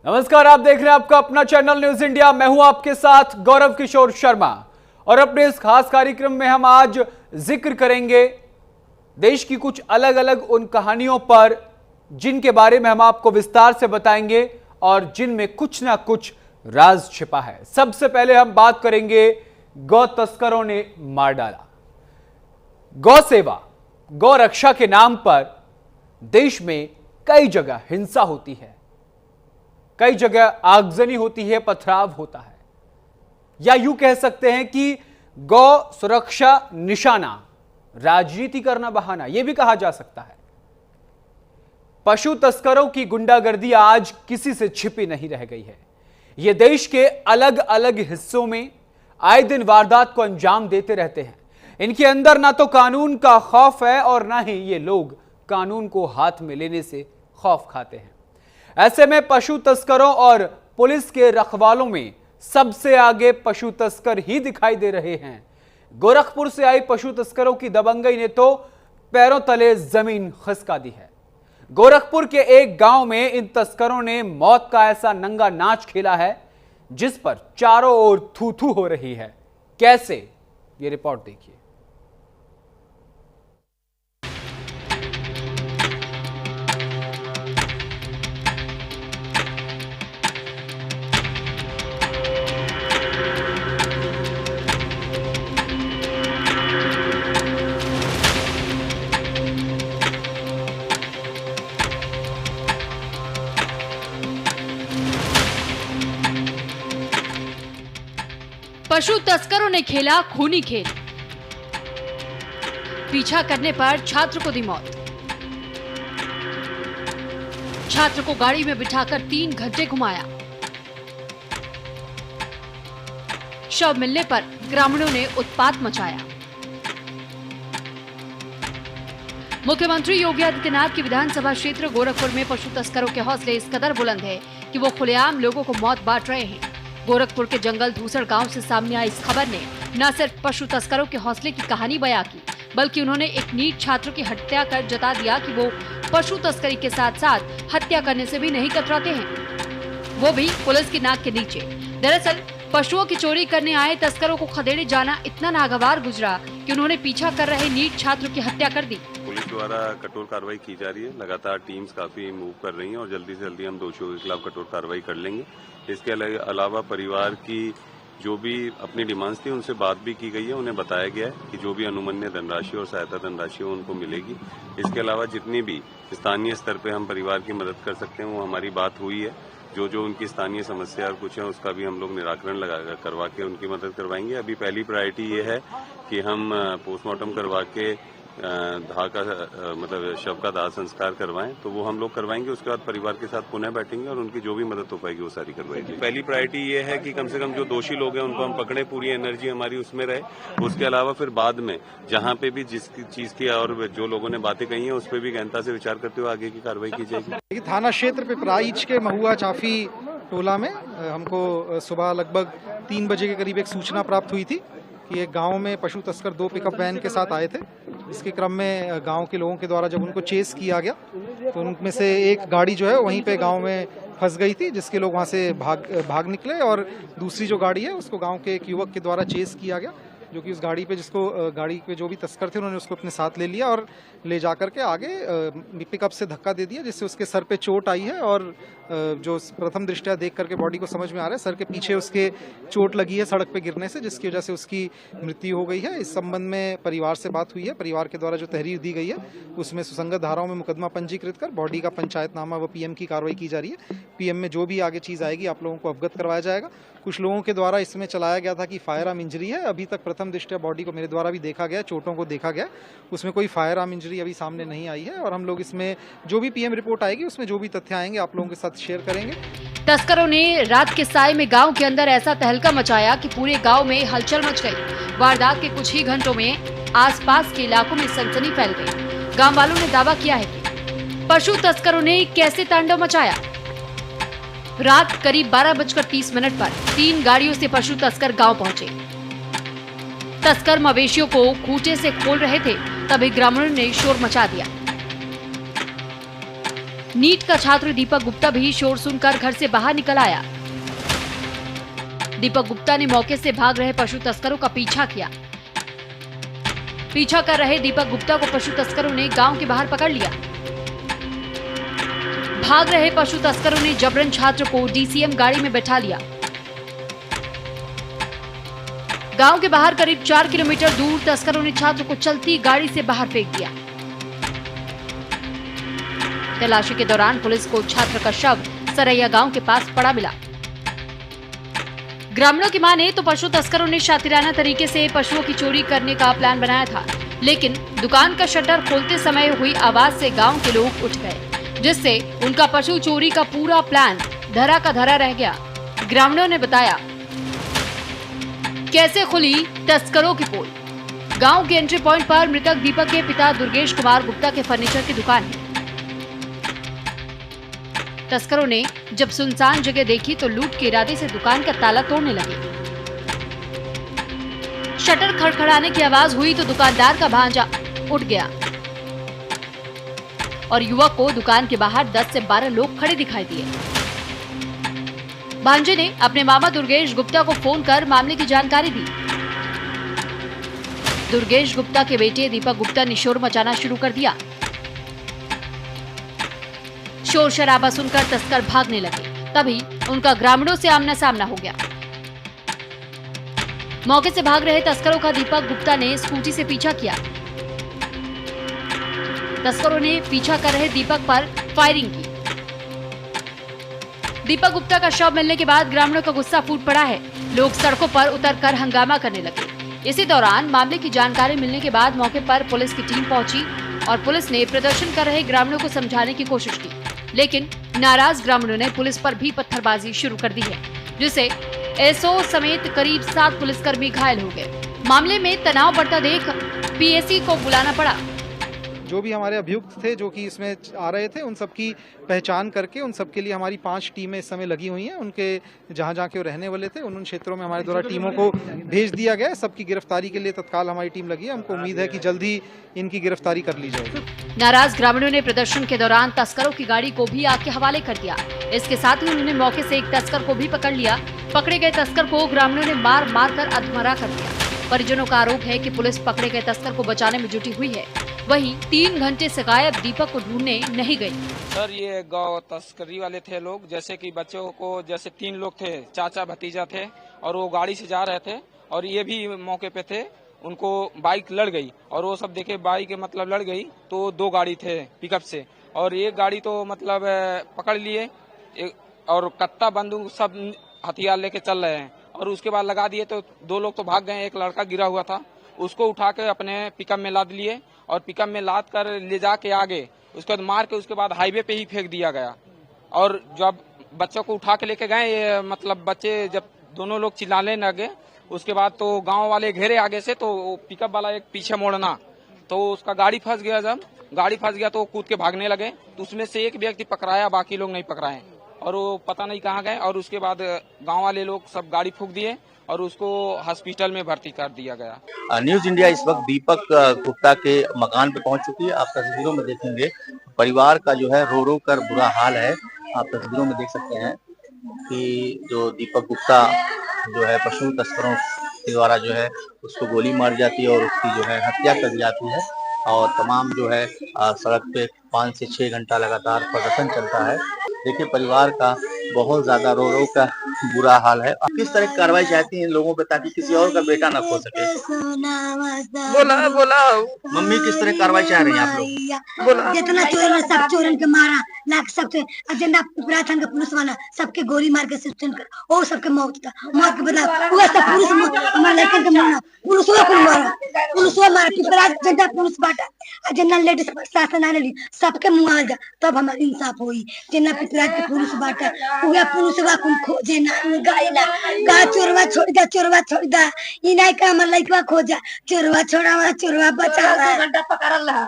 नमस्कार, आप देख रहे हैं आपका अपना चैनल न्यूज इंडिया। मैं हूं आपके साथ गौरव किशोर शर्मा और अपने इस खास कार्यक्रम में हम आज जिक्र करेंगे देश की कुछ अलग अलग उन कहानियों पर जिनके बारे में हम आपको विस्तार से बताएंगे और जिनमें कुछ ना कुछ राज छिपा है। सबसे पहले हम बात करेंगे गौ तस्करों ने मार डाला। गौ सेवा, गौ रक्षा के नाम पर देश में कई जगह हिंसा होती है, कई जगह आगजनी होती है, पथराव होता है, या यूं कह सकते हैं कि गौ सुरक्षा निशाना, राजनीति करना बहाना, यह भी कहा जा सकता है। पशु तस्करों की गुंडागर्दी आज किसी से छिपी नहीं रह गई है। यह देश के अलग अलग हिस्सों में आए दिन वारदात को अंजाम देते रहते हैं। इनके अंदर ना तो कानून का खौफ है और ना ही ये लोग कानून को हाथ में लेने से खौफ खाते हैं। ऐसे में पशु तस्करों और पुलिस के रखवालों में सबसे आगे पशु तस्कर ही दिखाई दे रहे हैं। गोरखपुर से आई पशु तस्करों की दबंगई ने तो पैरों तले जमीन खिसका दी है। गोरखपुर के एक गांव में इन तस्करों ने मौत का ऐसा नंगा नाच खेला है जिस पर चारों ओर थू थू हो रही है। कैसे, ये रिपोर्ट देखिए। पशु तस्करों ने खेला खूनी खेल। पीछा करने पर छात्र को दी मौत। छात्र को गाड़ी में बिठाकर 3 घंटे घुमाया। शव मिलने पर ग्रामीणों ने उत्पात मचाया। मुख्यमंत्री योगी आदित्यनाथ की विधानसभा क्षेत्र गोरखपुर में पशु तस्करों के हौसले इस कदर बुलंद है कि वो खुलेआम लोगों को मौत बांट रहे हैं। गोरखपुर के जंगल धूसर गांव से सामने आई इस खबर ने न सिर्फ पशु तस्करों के हौसले की कहानी बयां की, बल्कि उन्होंने एक नीट छात्र की हत्या कर जता दिया कि वो पशु तस्करी के साथ साथ हत्या करने से भी नहीं कतराते हैं, वो भी पुलिस की नाक के नीचे। दरअसल पशुओं की चोरी करने आए तस्करों को खदेड़े जाना इतना नागवार गुजरा कि उन्होंने पीछा कर रहे नीट छात्र की हत्या कर दी। पुलिस द्वारा कठोर कार्रवाई की जा रही है। लगातार टीम्स काफी मूव कर रही हैं और जल्दी से जल्दी हम दोषियों के खिलाफ कठोर कार्रवाई कर लेंगे। इसके अलावा परिवार की जो भी अपनी डिमांड्स थी उनसे बात भी की गई है। उन्हें बताया गया है कि जो भी अनुमन्य धनराशि और सहायता धनराशि उनको मिलेगी। इसके अलावा जितनी भी स्थानीय स्तर पे हम परिवार की मदद कर सकते हैं वो हमारी बात हुई है। जो उनकी स्थानीय समस्या और कुछ है उसका भी हम लोग निराकरण करवा के उनकी मदद करवाएंगे। अभी पहली प्रायोरिटी ये है कि हम पोस्टमार्टम करवा के शव का दाह संस्कार करवाएं, तो वो हम लोग करवाएंगे। उसके बाद परिवार के साथ पुनः बैठेंगे और उनकी जो भी मदद हो पाएगी वो सारी करवाएंगे। पहली प्रायोरिटी ये है कि कम से कम जो दोषी लोग हैं उनको हम पकड़े, पूरी एनर्जी हमारी उसमें रहे। उसके अलावा फिर बाद में जहां पे भी जिस चीज की और जो लोगों ने बातें कही हैं उस पर भी गहनता से विचार करते हुए आगे की कार्रवाई की जाएगी। थाना क्षेत्र पिपराइच के महुआ चाफी टोला में हमको सुबह लगभग 3 बजे के करीब एक सूचना प्राप्त हुई थी कि एक गांव में पशु तस्कर 2 पिकअप वैन के साथ आए थे। इसके क्रम में गांव के लोगों के द्वारा जब उनको चेस किया गया तो उनमें से एक गाड़ी जो है वहीं पे गांव में फंस गई थी, जिसके लोग वहां से भाग निकले और दूसरी जो गाड़ी है उसको गांव के एक युवक के द्वारा चेस किया गया, जो कि उस गाड़ी पे जो भी तस्कर थे उन्होंने उसको अपने साथ ले लिया और ले जाकर के आगे पिकअप से धक्का दे दिया, जिससे उसके सर पे चोट आई है। और जो प्रथम दृष्टया देख करके बॉडी को समझ में आ रहा है सर के पीछे उसके चोट लगी है सड़क पे गिरने से, जिसकी वजह से उसकी मृत्यु हो गई है। इस संबंध में परिवार से बात हुई है। परिवार के द्वारा जो तहरीर दी गई है उसमें सुसंगत धाराओं में मुकदमा पंजीकृत कर बॉडी का पंचायतनामा व पीएम की कार्रवाई की जा रही है। पीएम में जो भी आगे चीज आएगी आप लोगों को अवगत करवाया जाएगा। कुछ लोगों के द्वारा इसमें चलाया गया था कि फायर आर्म इंजरी है। अभी तक प्रथम दृष्टया बॉडी को मेरे द्वारा भी देखा गया, चोटों को देखा गया, उसमें कोई फायर आर्म इंजरी अभी सामने नहीं आई है। और हम लोग इसमें जो भी पीएम रिपोर्ट आएगी उसमें जो भी तथ्य आएंगे आप लोगों के साथ शेयर करेंगे। तस्करों ने रात के साए में गांव के अंदर ऐसा तहलका मचाया कि पूरे गांव में हलचल मच गई। वारदात के कुछ ही घंटों में आसपास के इलाकों में सनसनी फैल गई। गांव वालों ने दावा किया है कि पशु तस्करों ने कैसे तांडव मचाया। रात करीब 12:30 पर 3 गाड़ियों से पशु तस्कर गांव पहुंचे। तस्कर मवेशियों को खूंटे से खोल रहे थे, तभी ग्रामीणों ने शोर मचा दिया। नीट का छात्र दीपक गुप्ता भी शोर सुनकर घर से बाहर निकल आया। दीपक गुप्ता ने मौके से भाग रहे पशु तस्करों का पीछा किया। पीछा कर रहे दीपक गुप्ता को पशु तस्करों ने गांव के बाहर पकड़ लिया। भाग रहे पशु तस्करों ने जबरन छात्र को डीसीएम गाड़ी में बैठा लिया। गांव के बाहर करीब 4 किलोमीटर दूर तस्करों ने छात्र को चलती गाड़ी से बाहर फेंक दिया। तलाशी के दौरान पुलिस को छात्र का शव सरैया गांव के पास पड़ा मिला। ग्रामीणों की माने तो पशु तस्करों ने शातिराना तरीके से पशुओं की चोरी करने का प्लान बनाया था, लेकिन दुकान का शटर खोलते समय हुई आवाज से गांव के लोग उठ गए, जिससे उनका पशु चोरी का पूरा प्लान धरा का धरा रह गया। ग्रामीणों ने बताया कैसे खुली तस्करों की पोल। गांव के एंट्री पॉइंट पर मृतक दीपक के पिता दुर्गेश कुमार गुप्ता के फर्नीचर की दुकान है। तस्करों ने जब सुनसान जगह देखी तो लूट के इरादे से दुकान का ताला तोड़ने लगे। शटर खड़खड़ाने की आवाज हुई तो दुकानदार का भांजा उठ गया और युवक को दुकान के बाहर 10 से 12 लोग खड़े दिखाई दिए। भांजे ने अपने मामा दुर्गेश गुप्ता को फोन कर मामले की जानकारी दी। दुर्गेश गुप्ता के बेटे दीपक गुप्ता ने शोर मचाना शुरू कर दिया। शोर शराबा सुनकर तस्कर भागने लगे, तभी उनका ग्रामीणों से आमना सामना हो गया। मौके से भाग रहे तस्करों का दीपक गुप्ता ने स्कूटी से पीछा किया। तस्करों ने पीछा कर रहे दीपक पर फायरिंग की। दीपक गुप्ता का शव मिलने के बाद ग्रामीणों का गुस्सा फूट पड़ा है। लोग सड़कों पर उतरकर हंगामा करने लगे। इसी दौरान मामले की जानकारी मिलने के बाद मौके पर पुलिस की टीम पहुंची और पुलिस ने प्रदर्शन कर रहे ग्रामीणों को समझाने की कोशिश की, लेकिन नाराज ग्रामीणों ने पुलिस पर भी पत्थरबाजी शुरू कर दी है, जिससे एसओ समेत करीब 7 पुलिसकर्मी घायल हो गए। मामले में तनाव बढ़ता देख पीएसी को बुलाना पड़ा। जो भी हमारे अभियुक्त थे जो कि इसमें आ रहे थे, उन सब की पहचान करके उन सब के लिए हमारी 5 टीमें इस समय लगी हुई हैं। उनके जहां जहां के वो रहने वाले थे उन क्षेत्रों में हमारे द्वारा टीमों को भेज दिया गया है। सबकी गिरफ्तारी के लिए तत्काल हमारी टीम लगी है। हमको उम्मीद है कि जल्द ही इनकी गिरफ्तारी कर ली जाएगी। नाराज ग्रामीणों ने प्रदर्शन के दौरान तस्करों की गाड़ी को भी आग के हवाले कर दिया। इसके साथ ही उन्होंने मौके से एक तस्कर को भी पकड़ लिया। पकड़े गए तस्कर को ग्रामीणों ने मार मार कर अधमरा कर दिया। परिजनों का आरोप है कि पुलिस पकड़े गए तस्कर को बचाने में जुटी हुई है। वहीं 3 घंटे से गायब दीपक को ढूंढने नहीं गई। सर, ये गौ तस्करी वाले थे लोग, जैसे कि बच्चों को, जैसे 3 लोग थे, चाचा भतीजा थे, और वो गाड़ी से जा रहे थे और ये भी मौके पे थे। उनको बाइक लड़ गई और वो सब देखे बाइक मतलब लड़ गई तो 2 गाड़ी थे पिकअप से, और एक गाड़ी तो मतलब पकड़ लिए और कत्ता बंदूक सब हथियार लेके चल रहे हैं, और उसके बाद लगा दिए तो 2 लोग तो भाग गए। एक लड़का गिरा हुआ था, उसको उठा के अपने पिकअप में लाद लिए और पिकअप में लाद कर ले जाके आगे उसके बाद मार के उसके बाद हाईवे पे ही फेंक दिया गया। और जब बच्चों को उठा के लेके गए, मतलब बच्चे जब दोनों लोग चिल्लाने लगे, उसके बाद तो गांव वाले घेरे आगे से, तो पिकअप वाला एक पीछे मोड़ना, तो उसका गाड़ी फंस गया। जब गाड़ी फंस गया तो कूद के भागने लगे, तो उसमें से एक व्यक्ति पकड़ाया, बाकी लोग नहीं पकड़ाए और वो पता नहीं कहाँ गए। और उसके बाद गांव वाले लोग सब गाड़ी फूंक दिए और उसको हॉस्पिटल में भर्ती कर दिया गया। न्यूज इंडिया इस वक्त दीपक गुप्ता के मकान पे पहुंच चुकी है। आप तस्वीरों में देखेंगे परिवार का जो है रो रो कर बुरा हाल है। आप तस्वीरों में देख सकते हैं कि जो दीपक गुप्ता जो है पशु तस्करों के द्वारा जो है उसको गोली मारी जाती है और उसकी जो है हत्या कर दी जाती है, और तमाम जो है सड़क पे 5 से 6 घंटा लगातार प्रदर्शन चलता है। देखिए परिवार का बहुत ज्यादा रो रो का बुरा हाल है। किस तरह की कार्रवाई चाहती हैं इन लोगों पे ताकि किसी और का बेटा ना खो सके? बोला मम्मी, किस तरह कार्रवाई चाह रही हैं आप लोग? बोला जितना चोर सब चोरन के मारा लाख सब अजेंडा पुराथन का पुलिस वाला सबके गोली मार के सिस्टम कर और सबके मौत के बदला वो सब पुलिस हमारे लड़कन के मारा, पुलिस मारा पिपराज जनता पुलिस बाटा अजेंडा लेडीज प्रशासन आने ली सबके मुआवजा, तब हमारी इंसाफ हुई। जिन्ना पिपराज के पुलिस बाटा पूरा पुलिस वा कुन खोजे ना गाइला का चोरवा छोड़ दा ई नहीं का हमर लइकवा खोजा चोरवा छोड़ावा चोरवा बचावा। 2 घंटा पकड़ला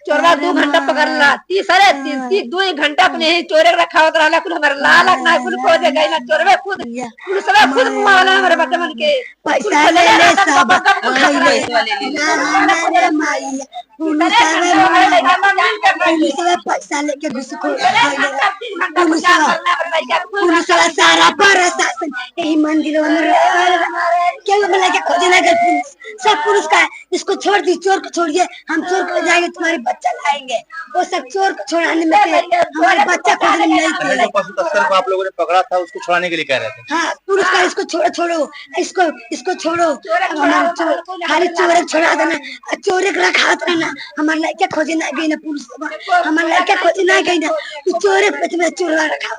चोरवा 2 घंटा पकड़ला 2 घंटा अपने ही चोरे रखा होत रहला कुल हमर लालक ना कुल खोजे गइला चोरवे खुद पुलिसवा खुद मुआवला हमरे बच्चा मन के पैसा ले सब खइले माई पुलिसवा पुलिस वाला पैसा लेके घुसखोर पुलिस वाला सारा प्रशासन यही मंदिरों में क्यों लेके खोजे ना पुलिस सब पुलिस का है। इसको छोड़ दी, चोर को छोड़िए, हम चोर को ले जाएंगे, तुम्हारे बच्चा लाएंगे। वो सब चोर को छोड़ाने में हमारे बच्चा खोजने में नहीं किया। जो पशु तस्कर को आप लोगों ने पकड़ा था उसको छुड़ाने के लिए कह रहे थे। हाँ, पुलिस का इसको छोड़ो, इसको छोड़ो, खाली चोर छोड़ा देना, चोरे को रखा रहना। हमारे लड़के खोजे ना गई ना पुलिस, हमारे लड़के खोजे ना गई ना, चोरे पेट में चोरवा रखा,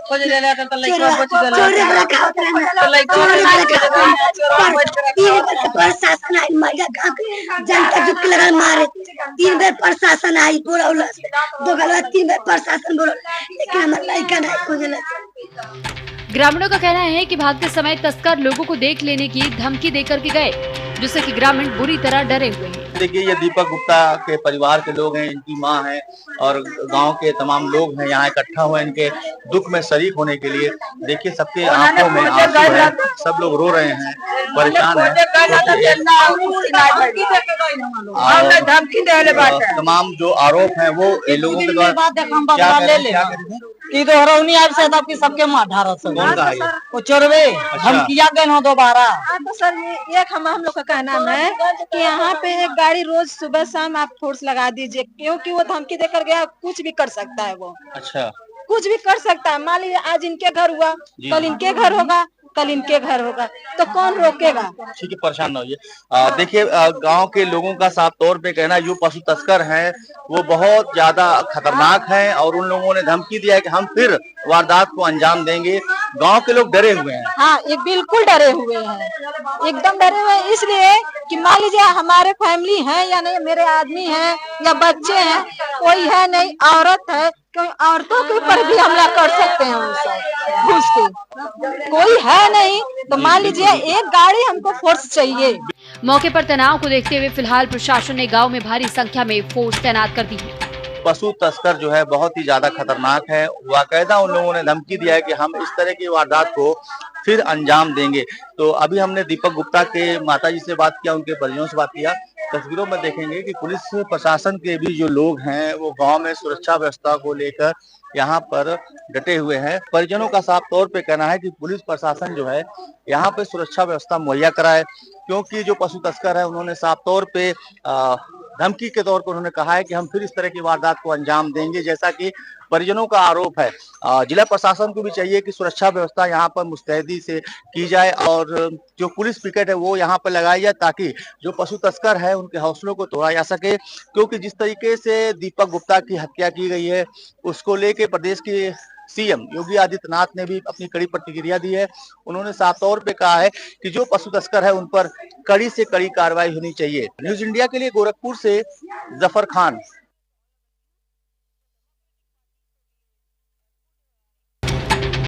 प्रशासन आई, महिला गाँव जनता जुट लगा मारे, 3 बार प्रशासन आई, बोला 2 गलत 3 बार प्रशासन बोला, लेकिन हमारे लड़का नहीं खोजे। ग्रामीणों का कहना है कि भागते समय तस्कर लोगों को देख लेने की धमकी देकर के गए, जिससे कि ग्रामीण बुरी तरह डरे हुए हैं। देखिए, ये दीपक गुप्ता के परिवार के लोग हैं, इनकी मां है और गांव के तमाम लोग हैं यहाँ इकट्ठा हुए इनके दुख में शरीक होने के लिए। देखिए, सबके आंखों में आंसू है, सब लोग रो रहे हैं, परेशान हैं। तमाम जो आरोप हैं वो लोगों के द्वारा क्या की तो हरौनी आप से तब की सबके माधारा से कौन कहा ये? वो चोरवे हम किया गए हो दोबारा। तो सर ये हम लोग का कहना है कि यहाँ पे एक गाड़ी रोज सुबह शाम आप फोर्स लगा दीजिए, क्योंकि वो धमकी देकर गया, कुछ भी कर सकता है वो। अच्छा, कुछ भी कर सकता है। मान लीजिए आज इनके घर हुआ, कल इनके घर होगा, कल इनके घर होगा, तो कौन रोकेगा? ठीक है, परेशान ना होइए। देखिए, गांव के लोगों का साफ तौर पे कहना है जो पशु तस्कर हैं वो बहुत ज्यादा खतरनाक हैं और उन लोगों ने धमकी दिया है कि हम फिर वारदात को अंजाम देंगे। गांव के लोग डरे हुए हैं। हाँ, ये बिल्कुल डरे हुए हैं, एकदम डरे हुए हैं, इसलिए कि मान लीजिए हमारे फैमिली है या नहीं, मेरे आदमी है या बच्चे हैं, कोई है नहीं, औरत है, कोई औरतों के ऊपर भी हमला कर सकते हैं उनसे घुस के, कोई है नहीं, तो मान लीजिए एक गाड़ी हमको फोर्स चाहिए। मौके पर तनाव को देखते हुए फिलहाल प्रशासन ने गांव में भारी संख्या में फोर्स तैनात कर दी है। पशु तस्कर जो है बहुत ही ज्यादा खतरनाक है। बाकायदा उन लोगों ने धमकी दिया है कि हम इस तरह की वारदात को फिर अंजाम देंगे। तो अभी हमने दीपक गुप्ता के माताजी से बात किया, उनके परिजनों से बात किया। तस्वीरों में देखेंगे कि पुलिस प्रशासन के भी जो लोग हैं वो गांव में सुरक्षा व्यवस्था को लेकर यहाँ पर डटे हुए हैं। परिजनों का साफ तौर पे कहना है कि पुलिस प्रशासन जो है यहाँ पे सुरक्षा व्यवस्था मुहैया कराए, क्योंकि जो पशु तस्कर है उन्होंने साफ तौर पे धमकी के तौर पर उन्होंने कहा है कि हम फिर इस तरह की वारदात को अंजाम देंगे, जैसा कि परिजनों का आरोप है। जिला प्रशासन को भी चाहिए कि सुरक्षा व्यवस्था यहाँ पर मुस्तैदी से की जाए और जो पुलिस पिकेट है वो यहाँ पर लगाई जाए, ताकि जो पशु तस्कर है उनके हौसलों को तोड़ा जा सके। क्योंकि जिस तरीके से दीपक गुप्ता की हत्या की गई है उसको लेके प्रदेश के सीएम योगी आदित्यनाथ ने भी अपनी कड़ी प्रतिक्रिया दी है। उन्होंने साफ तौर पे कहा है कि जो पशु तस्कर है उन पर कड़ी से कड़ी कार्रवाई होनी चाहिए। न्यूज इंडिया के लिए गोरखपुर से जफर खान।